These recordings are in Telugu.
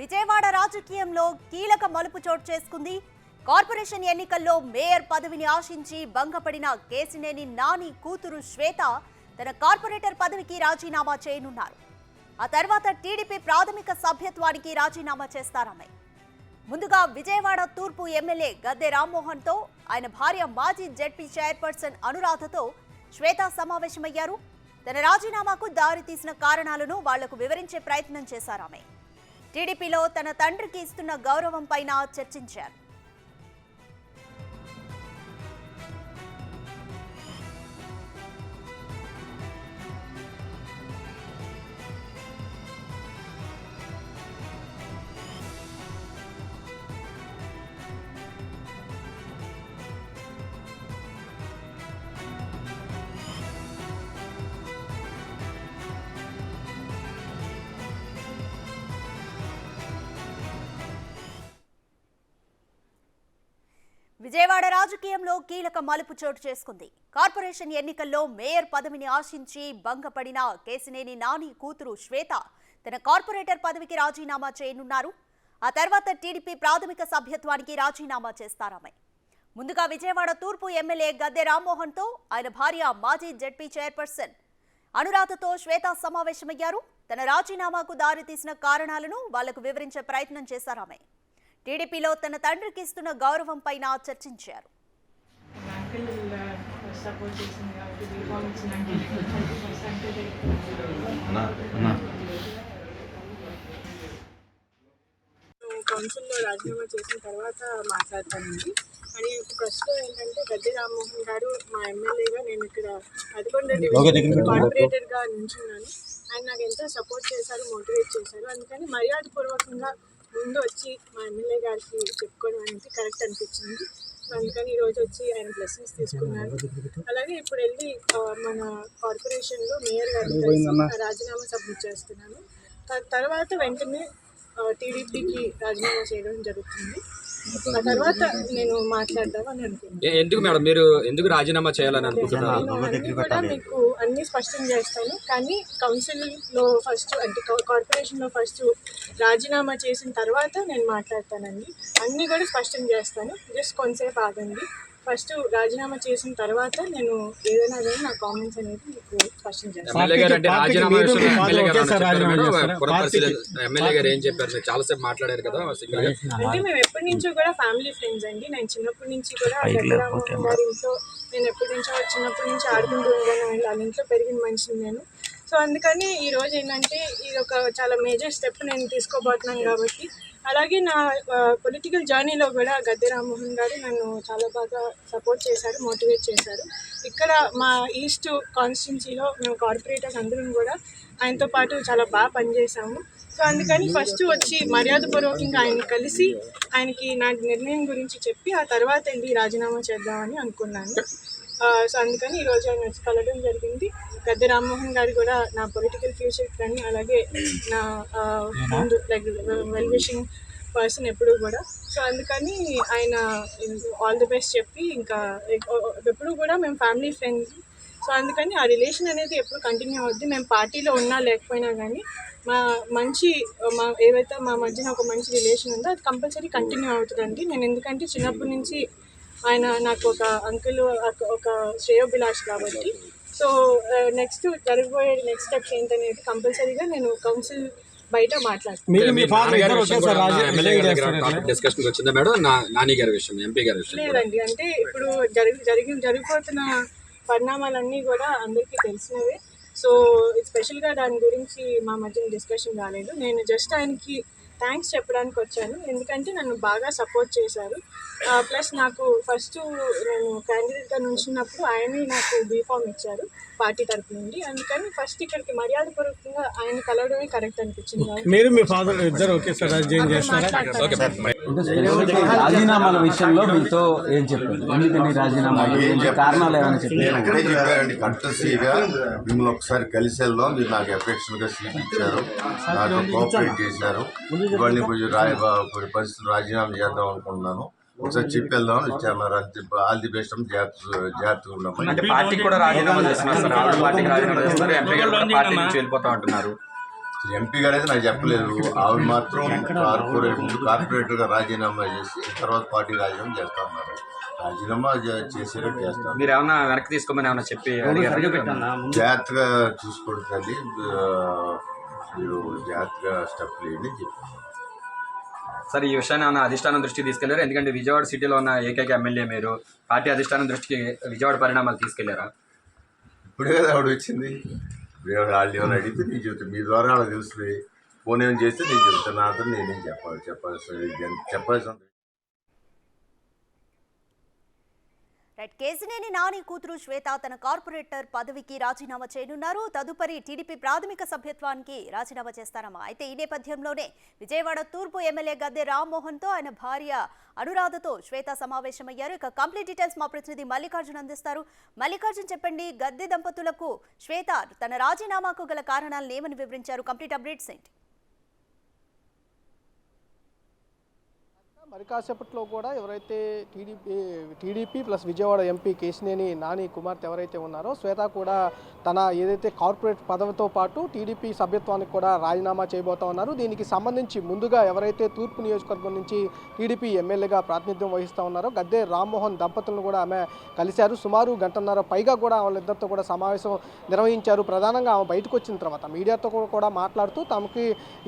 విజయవాడ రాజకీయంలో కీలక మలుపు చోటు చేసుకుంది. కార్పొరేషన్ ఎన్నికల్లో మేయర్ పదవిని ఆశించి భంగపడిన కేసినేని నాని కూతురు శ్వేత తన కార్పొరేటర్ పదవికి రాజీనామా చేయనున్నారు. ఆ తర్వాత టీడీపీ ప్రాథమిక సభ్యత్వానికి రాజీనామా చేస్తారామె. ముందుగా విజయవాడ తూర్పు ఎమ్మెల్యే గద్దె రామ్మోహన్ తో ఆయన భార్య మాజీ జెడ్పీ చైర్పర్సన్ అనురాధతో శ్వేత సమావేశమయ్యారు. తన రాజీనామాకు దారి తీసిన కారణాలను వాళ్లకు వివరించే ప్రయత్నం చేశారామె. టీడీపీలో తన తండ్రికి ఇస్తున్న గౌరవం పైన చర్చించారు. విజయవాడ రాజకీయంలో కీలక మలుపు చోటు చేసుకుంది. కార్పొరేషన్ ఎన్నికల్లో మేయర్ పదవిని ఆశించి భంగపడిన కేసినేని నాని కూతురు శ్వేత తన కార్పొరేటర్ పదవికి రాజీనామా చేయనున్నారు. ఆ తర్వాత టీడీపీ ప్రాథమిక సభ్యత్వానికి రాజీనామా చేస్తారామె. ముందుగా విజయవాడ తూర్పు ఎమ్మెల్యే గద్దె రామ్మోహన్ తో ఆయన భార్య మాజీ జెడ్పీ చైర్పర్సన్ అనురాధతో శ్వేత సమావేశమయ్యారు. తన రాజీనామాకు దారి తీసిన కారణాలను వాళ్లకు వివరించే ప్రయత్నం చేశారామె. టీడీపీలో తన తండ్రికి ఇస్తున్న గౌరవం పైన చర్చించారు. కౌన్సిల్లో రాజీనామా చేసిన తర్వాత మాట్లాడతానండి. అని ప్రశ్న ఏంటంటే గద్దె రామ్మోహన్ గారు మా ఎమ్మెల్యేగా నేను ఇక్కడ 11 కార్పొరేటర్గా నిల్చున్నాను. ఆయన నాకు ఎంతో సపోర్ట్ చేశారు, మోటివేట్ చేశారు. అందుకని మర్యాదపూర్వకంగా ముందు వచ్చి మా ఎమ్మెల్యే గారికి చెప్పుకోవడం అనేది కరెక్ట్ అనిపించింది. అందుకని ఈరోజు వచ్చి ఆయన బ్లెస్సింగ్స్ తీసుకున్నాను. అలాగే ఇప్పుడు వెళ్ళి మన కార్పొరేషన్లో మేయర్ గారికి రాజీనామా సబ్మిట్ చేస్తున్నాను. తర్వాత వెంటనే టీడీపీకి రాజీనామా చేయడం జరుగుతుంది. ఆ తర్వాత నేను మాట్లాడదామని అనుకున్నాను. ఎందుకు మేడం మీరు ఎందుకు రాజీనామా చేయాలని అనుకుంటున్నారు? కూడా మీకు అన్ని స్పష్టం చేస్తాను. కానీ కౌన్సిల్లో ఫస్ట్ అంటే కార్పొరేషన్లో ఫస్ట్ రాజీనామా చేసిన తర్వాత నేను మాట్లాడతానండి. అన్నీ కూడా స్పష్టం చేస్తాను. జస్ట్ కొంతసేపు ఆగండి. ఫస్ట్ రాజీనామా చేసిన తర్వాత నేను ఏదైనా కానీ నా కామెంట్స్ అనేది మీకు స్పష్టం చేస్తాను. అంటే మేము ఎప్పటి నుంచో కూడా ఫ్యామిలీ ఫ్రెండ్స్ అండి. నేను చిన్నప్పటి నుంచి కూడా గద్దెరామ్మోహన్ గారి ఇంట్లో నేను ఎప్పటి నుంచో చిన్నప్పటి నుంచి ఆడుకుంటూ ఉంటాను. వాళ్ళ ఇంట్లో పెరిగిన మనిషిని నేను. సో అందుకని ఈరోజు ఏంటంటే ఇది ఒక చాలా మేజర్ స్టెప్ నేను తీసుకోబోతున్నాను కాబట్టి. అలాగే నా పొలిటికల్ జర్నీలో కూడా గద్దె రామ్మోహన్ గారు నన్ను చాలా బాగా సపోర్ట్ చేశారు, మోటివేట్ చేశారు. ఇక్కడ మా ఈస్ట్ కాన్స్టిట్యున్సీలో మేము కార్పొరేటర్స్ అందరం కూడా ఆయనతో పాటు చాలా బాగా పనిచేసాము. సో అందుకని ఫస్ట్ వచ్చి మర్యాదపూర్వకంగా ఆయన్ని కలిసి ఆయనకి నా నిర్ణయం గురించి చెప్పి ఆ తర్వాత వెళ్ళి రాజీనామా చేద్దామని అనుకున్నాను. సో అందుకని ఈరోజు ఆయన వచ్చి కలవడం జరిగింది. గద్దె రామ్మోహన్ గారు కూడా నా పొలిటికల్ ఫ్యూచర్ కానీ అలాగే నా ముందు లైక్ వెల్ విషింగ్ పర్సన్ ఎప్పుడు కూడా. సో అందుకని ఆయన ఆల్ ది బెస్ట్ చెప్పి ఇంకా ఎప్పుడు కూడా మేము ఫ్యామిలీ ఫ్రెండ్స్. సో అందుకని ఆ రిలేషన్ అనేది ఎప్పుడు కంటిన్యూ అవుద్ది. మేము పార్టీలో ఉన్నా లేకపోయినా కానీ మా ఏవైతే మా మధ్యన ఒక మంచి రిలేషన్ ఉందో అది కంపల్సరీ కంటిన్యూ అవుతుందండి. నేను ఎందుకంటే చిన్నప్పటి నుంచి ఆయన నాకు ఒక అంకుల్, ఒక శ్రేయోభిలాష్ కాబట్టి. సో నెక్స్ట్ జరగబోయే నెక్స్ట్ స్టెప్స్ ఏంటనేది కంపల్సరీగా నేను కౌన్సిల్ బయట మాట్లాడతాను. లేదండి, అంటే ఇప్పుడు జరిగిపోతున్న పరిణామాలన్నీ కూడా అందరికీ తెలిసినవే. సో స్పెషల్గా దాని గురించి మా మధ్య డిస్కషన్ రాలేదు. నేను జస్ట్ ఆయనకి థ్యాంక్స్ చెప్పడానికి వచ్చాను. ఎందుకంటే నన్ను బాగా సపోర్ట్ చేశారు. ప్లస్ నాకు ఫస్ట్ నేను క్యాండిడేట్గా నుంచినప్పుడు ఆయనే నాకు బీఫామ్ ఇచ్చారు పార్టీ తరఫు నుండి. అందుకని ఫస్ట్ ఇక్కడికి మర్యాదపూర్వకంగా ఆయన కలవడమే కరెక్ట్ అనిపించింది. మీరు మీ ఫాదర్ ఇద్దరు ఒకేసారి రాజీనామాల విషయంలో మీతో ఏం చెప్పారు? ఎందుకని రాజీనామా కారణాలు ఏమైనా చెప్పారండి? కంటసీగా మిమ్మల్ని ఒకసారి కలిసి వెళ్దాం, మీరు నాకు ఎఫెక్షన్గా సీట్ ఇచ్చారు, నాకు కోఆపరేట్ చేశారు. ఇవన్నీ కొంచెం పరిస్థితులు రాజీనామా చేద్దాం అనుకుంటున్నాను. ఒకసారి చెప్పి వెళ్దామని ఇచ్చారు. అంతే, ఆల్ ది బెస్ట్ అని జాగ్రత్తగా ఉన్నాం. అంటే పార్టీకి కూడా రాజీనామా చేస్తున్నారు, పార్టీకి రాజీనామా చేస్తున్నారు, ఎంపీ గారు పార్టీ నుంచి వెళ్ళిపోతా అంటున్నారు. ఎంపీ గారు అయితే నాకు చెప్పలేదు. ఆవిడ మాత్రం కార్పొరేటర్గా రాజీనామా చేసి తర్వాత పార్టీ రాజీనామా చేస్తా ఉన్నారు. రాజీనామా చేసేటట్టు చేస్తారు. మీరు ఏమన్నా వెనక్కి తీసుకోమని ఏమన్నా చెప్పి జాగ్రత్తగా చూసుకుంటుంది, మీరు జాగ్రత్తగా స్టెప్ లేని చెప్పి సార్ ఈ విషయాన్ని ఏమన్నా అధిష్టానం దృష్టికి తీసుకెళ్లారు? ఎందుకంటే విజయవాడ సిటీలో ఉన్న ఏకైక ఎమ్మెల్యే మీరు, పార్టీ అధిష్టానం దృష్టికి విజయవాడ పరిణామాలు తీసుకెళ్లారా? ఇప్పుడే కదా ఆవిడ వచ్చింది. వాళ్ళు ఏమైనా అడిగితే నేను చెబుతాను, మీ ద్వారా వాళ్ళకి తెలుస్తుంది. ఫోన్ ఏమైనా చేస్తే నేను చెబుతాను, నాతో నేనేం చెప్పాల్సిన రైట్. కేసినేని నాని కూతురు శ్వేత తన కార్పొరేటర్ పదవికి రాజీనామా చేయనున్నారు. తదుపరి టీడీపీ ప్రాథమిక సభ్యత్వానికి రాజీనామా చేస్తారమ్మా. అయితే ఈ నేపథ్యంలోనే విజయవాడ తూర్పు ఎమ్మెల్యే గద్దె రామ్మోహన్తో ఆయన భార్య అనురాధతో శ్వేత సమావేశమయ్యారు. ఇక కంప్లీట్ డీటెయిల్స్ మా ప్రతినిధి మల్లికార్జున్ అందిస్తారు. మల్లికార్జున్, చెప్పండి, గద్దె దంపతులకు శ్వేత తన రాజీనామాకు గల కారణాలను ఏమని వివరించారు? కంప్లీట్ అప్డేట్స్ ఏంటి? మరి కాసేపట్లో కూడా ఎవరైతే TDP plus Vijayawada MP Kesineni Nani కుమార్తె ఎవరైతే ఉన్నారో శ్వేత కూడా తన ఏదైతే కార్పొరేట్ పదవితో పాటు టీడీపీ సభ్యత్వానికి కూడా రాజీనామా చేయబోతా ఉన్నారు. దీనికి సంబంధించి ముందుగా ఎవరైతే తూర్పు నియోజకవర్గం నుంచి టీడీపీ ఎమ్మెల్యేగా ప్రాతినిధ్యం వహిస్తూ ఉన్నారో గద్దె రామ్మోహన్ దంపతులను కూడా ఆమె కలిశారు. సుమారు గంటన్నర పైగా కూడా వాళ్ళిద్దరితో కూడా సమావేశం నిర్వహించారు. ప్రధానంగా ఆమె బయటకు వచ్చిన తర్వాత మీడియాతో కూడా మాట్లాడుతూ తమకి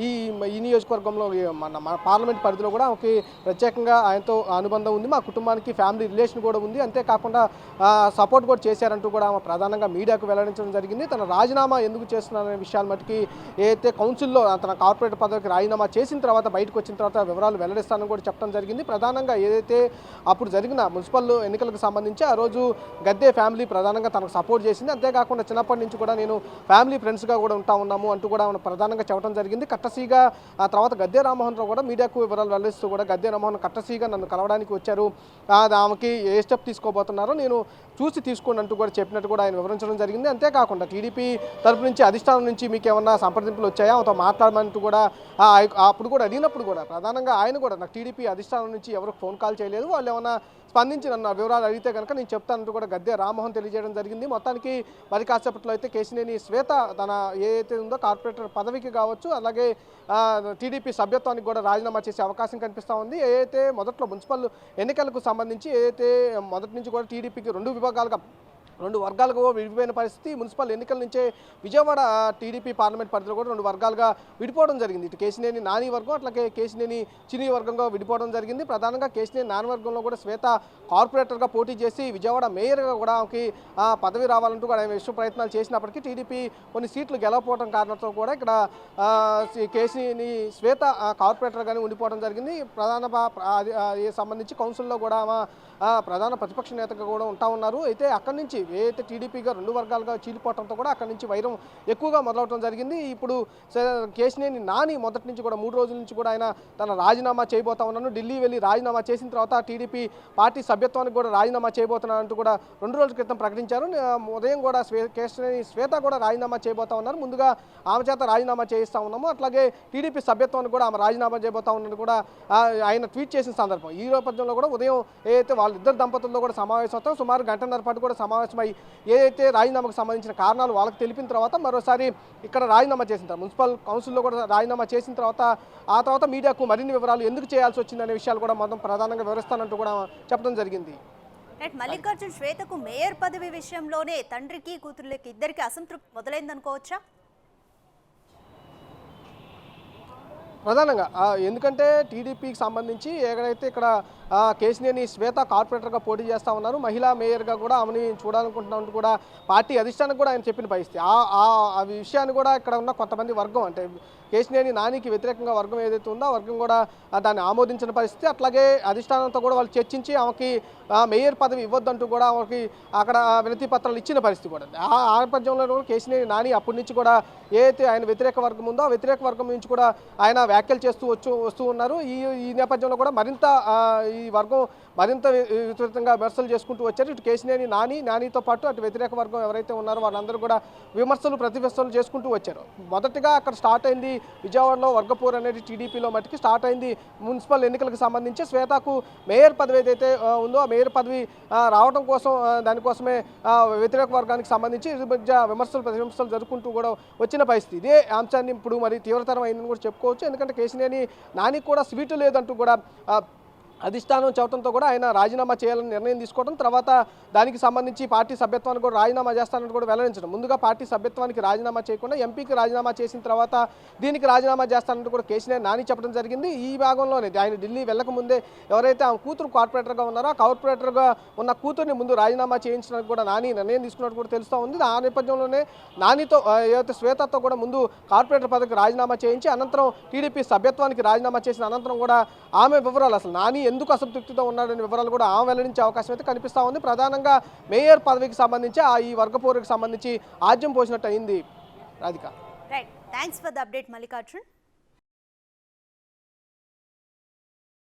ఈ నియోజకవర్గంలో మన పార్లమెంట్ పరిధిలో కూడా ఆమెకి ప్రత్యేకంగా ఆయనతో అనుబంధం ఉంది, మా కుటుంబానికి ఫ్యామిలీ రిలేషన్ కూడా ఉంది, అంతేకాకుండా సపోర్ట్ కూడా చేశారంటూ కూడా ఆమె ప్రధానంగా మీడియాకు వెల్లడించడం జరిగింది. తన రాజీనామా ఎందుకు చేస్తున్నారనే విషయాల మటుకి ఏదైతే కౌన్సిల్లో తన కార్పొరేట్ పదవికి రాజీనామా చేసిన తర్వాత బయటకు వచ్చిన తర్వాత వివరాలు వెల్లడిస్తానని కూడా చెప్పడం జరిగింది. ప్రధానంగా ఏదైతే అప్పుడు జరిగిన మున్సిపల్ ఎన్నికలకు సంబంధించి ఆ రోజు గద్దె ఫ్యామిలీ ప్రధానంగా తనకు సపోర్ట్ చేసింది. అంతేకాకుండా చిన్నప్పటి నుంచి కూడా నేను ఫ్యామిలీ ఫ్రెండ్స్గా కూడా ఉన్నాము అంటూ కూడా ఆమె ప్రధానంగా చెప్పడం జరిగింది. కట్టసీగా ఆ తర్వాత గద్దె రామ్మోహన్ రావు కూడా మీడియాకు వివరాలు వెల్లడిస్తూ కూడా గద్దె రామ్మోహన్ కట్టసీగా నన్ను కలవడానికి వచ్చారు, ఆమెకి ఏ స్టెప్ తీసుకోబోతున్నారో నేను చూసి తీసుకోండి అంటూ కూడా చెప్పినట్టు కూడా ఆయన వివరించడం జరిగింది. అంతేకాకుండా టీడీపీ తరపు నుంచి అధిష్టానం నుంచి మీకు ఏమన్నా సంప్రదింపులు వచ్చాయా ఆమెతో మాట్లాడమంటూ కూడా అప్పుడు కూడా అడిగినప్పుడు కూడా ప్రధానంగా ఆయన కూడా నాకు టీడీపీ అధిష్టానం నుంచి ఎవరికి ఫోన్ కాల్ చేయలేదు, వాళ్ళు ఏమన్నా స్పందించి నన్ను వివరాలు అడిగితే కనుక నేను చెప్తానంటూ కూడా గద్దె రామ్మోహన్ తెలియజేయడం జరిగింది. మొత్తానికి మరి కాసేపట్లో అయితే కేసినేని శ్వేత తన ఏదైతే ఉందో కార్పొరేటర్ పదవికి కావచ్చు, అలాగే టీడీపీ సభ్యత్వానికి కూడా రాజీనామా చేసే అవకాశం కనిపిస్తూ ఉంది. ఏదైతే మొదట్లో మున్సిపల్ ఎన్నికలకు సంబంధించి ఏదైతే మొదటి నుంచి కూడా టీడీపీకి రెండు వర్గాలుగా విడిపోయిన పరిస్థితి. మున్సిపల్ ఎన్నికల నుంచే విజయవాడ టీడీపీ పార్లమెంట్ పరిధిలో కూడా రెండు వర్గాలుగా విడిపోవడం జరిగింది. ఇటు కేసినేని నాని వర్గం, అట్లాగే కేసినేని చిన్ని వర్గంగా విడిపోవడం జరిగింది. ప్రధానంగా కేసినేని నాని వర్గంలో కూడా శ్వేత కార్పొరేటర్గా పోటీ చేసి విజయవాడ మేయర్గా కూడా ఆమెకి పదవి రావాలంటూ కూడా ఆయన విశ్వ ప్రయత్నాలు చేసినప్పటికీ టీడీపీ కొన్ని సీట్లు గెలవకపోవడం కారణంతో కూడా ఇక్కడ కేసినేని శ్వేత కార్పొరేటర్గానే ఉండిపోవడం జరిగింది. సంబంధించి కౌన్సిల్లో కూడా ప్రధాన ప్రతిపక్ష నేతగా కూడా ఉన్నారు. అయితే అక్కడి నుంచి ఏదైతే టీడీపీగా రెండు వర్గాలుగా చీలిపోవడంతో కూడా అక్కడి నుంచి వైరం ఎక్కువగా మొదలవడం జరిగింది. ఇప్పుడు కేసినేని నాని మొదటి నుంచి కూడా 3 రోజుల నుంచి కూడా ఆయన తన రాజీనామా చేయబోతా ఉన్నాను, ఢిల్లీ వెళ్ళి రాజీనామా చేసిన తర్వాత టీడీపీ పార్టీ సభ్యత్వానికి కూడా రాజీనామా చేయబోతున్నానంటూ కూడా 2 రోజుల క్రితం ప్రకటించారు. ఉదయం కూడా కేసినేని శ్వేత కూడా రాజీనామా చేయబోతా ఉన్నారు. ముందుగా ఆమె చేత రాజీనామా చేయిస్తా ఉన్నాము, అట్లాగే టీడీపీ సభ్యత్వానికి కూడా ఆమె రాజీనామా చేయబోతా ఉన్నట్టు కూడా ఆయన ట్వీట్ చేసిన సందర్భం. ఈ నేపథ్యంలో కూడా ఉదయం ఏదైతే వాళ్ళిద్దరు దంపతుల్లో కూడా సమావేశం అవుతాం, సుమారు గంటన్నర పాటు కూడా సమావేశమై ఏదైతే రాజీనామాకు సంబంధించిన కారణాలు వాళ్ళకి తెలిపిన తర్వాత మరోసారి ఇక్కడ రాజీనామా చేసిన తర్వాత మున్సిపల్ కౌన్సిల్లో కూడా రాజీనామా చేసిన తర్వాత ఆ తర్వాత మీడియాకు మరిన్ని వివరాలు ఎందుకు చేయాల్సి వచ్చిందనే విషయాలు కూడా మొత్తం ప్రధానంగా వివరిస్తానంటూ కూడా చెప్పడం జరిగింది. మల్లికార్జున్, శ్వేతకు మేయర్ పదవి విషయంలోనే తండ్రికి కూతురులకి ఇద్దరికి అసంతృప్తి మొదలైందనుకోవచ్చా? ప్రధానంగా ఎందుకంటే టీడీపీకి సంబంధించి ఎక్కడైతే ఇక్కడ కేసినేని శ్వేత కార్పొరేటర్గా పోటీ చేస్తూ ఉన్నారు, మహిళా మేయర్గా కూడా ఆమెని చూడాలనుకుంటున్నట్టు కూడా పార్టీ అధిష్టానం కూడా ఆయన చెప్పిన పరిస్థితి. ఆ విషయాన్ని కూడా ఇక్కడ ఉన్న కొంతమంది వర్గం అంటే కేసినేని నానికి వ్యతిరేకంగా వర్గం ఏదైతే ఉందో ఆ వర్గం కూడా దాన్ని ఆమోదించిన పరిస్థితి. అట్లాగే అధిష్టానంతో కూడా వాళ్ళు చర్చించి ఆమెకి మేయర్ పదవి ఇవ్వద్దంటూ కూడా ఆమెకి అక్కడ వినతి పత్రాలు ఇచ్చిన పరిస్థితి కూడా. ఆ నేపథ్యంలో కూడా కేసినేని నాని అప్పటి నుంచి కూడా ఏదైతే ఆయన వ్యతిరేక వర్గం ఉందో ఆ వ్యతిరేక వర్గం నుంచి కూడా ఆయన వ్యాఖ్యలు చేస్తూ వస్తూ ఉన్నారు. ఈ నేపథ్యంలో కూడా మరింత ఈ వర్గం మరింత విస్తృతంగా విమర్శలు చేసుకుంటూ వచ్చారు. ఇటు కేశినేని నానితో పాటు అటు వ్యతిరేక వర్గం ఎవరైతే ఉన్నారో వాళ్ళందరూ కూడా విమర్శలు ప్రతివిమర్శలు చేసుకుంటూ వచ్చారు. మొదటగా అక్కడ స్టార్ట్ అయింది విజయవాడలో వర్గపోరు అనేది టీడీపీలో మట్టుకి స్టార్ట్ అయింది. మున్సిపల్ ఎన్నికలకు సంబంధించి శ్వేతకు మేయర్ పదవి ఏదైతే ఉందో ఆ మేయర్ పదవి రావడం కోసం దానికోసమే వ్యతిరేక వర్గానికి సంబంధించి మధ్య విమర్శలు ప్రతివిమర్శలు జరుపుకుంటూ కూడా వచ్చిన పరిస్థితి. ఇదే అంశాన్ని ఇప్పుడు మరి తీవ్రతరం అయిందని కూడా చెప్పుకోవచ్చు. ఎందుకంటే కేశినేని నానికి కూడా స్వీటు లేదంటూ కూడా అధిష్టానం చెప్పడంతో కూడా ఆయన రాజీనామా చేయాలని నిర్ణయం తీసుకోవడం, తర్వాత దానికి సంబంధించి పార్టీ సభ్యత్వానికి కూడా రాజీనామా చేస్తానని కూడా వెల్లడించడం. ముందుగా పార్టీ సభ్యత్వానికి రాజీనామా చేయకుండా ఎంపీకి రాజీనామా చేసిన తర్వాత దీనికి రాజీనామా చేస్తానంటూ కూడా కేశినేని నాని చెప్పడం జరిగింది. ఈ భాగంలోనే ఆయన ఢిల్లీ వెళ్ళకముందే ఎవరైతే ఆ కూతురు కార్పొరేటర్గా ఉన్నారో ఆ కార్పొరేటర్గా ఉన్న కూతుర్ని ముందు రాజీనామా చేయించడానికి కూడా నాని నిర్ణయం తీసుకున్నట్టు కూడా తెలుస్తూ ఉంది. ఆ నేపథ్యంలోనే నానితో ఏదైతే శ్వేతతో కూడా ముందు కార్పొరేటర్ పదవికి రాజీనామా చేయించి అనంతరం టీడీపీ సభ్యత్వానికి రాజీనామా చేసిన అనంతరం కూడా ఆమె వివరాలు అసలు నాని ఎందుకు అసంతృప్తితో ఉన్నాడనే వివరాలు కూడా ఆమె వెల్లడించే అవకాశం అయితే కనిపిస్తూ ఉంది. ప్రధానంగా మేయర్ పదవికి సంబంధించి ఈ వర్గపోరుకి సంబంధించి ఆజ్యం పోసినట్టు అయింది. Radhika. Right, thanks for the update Mallikarjun.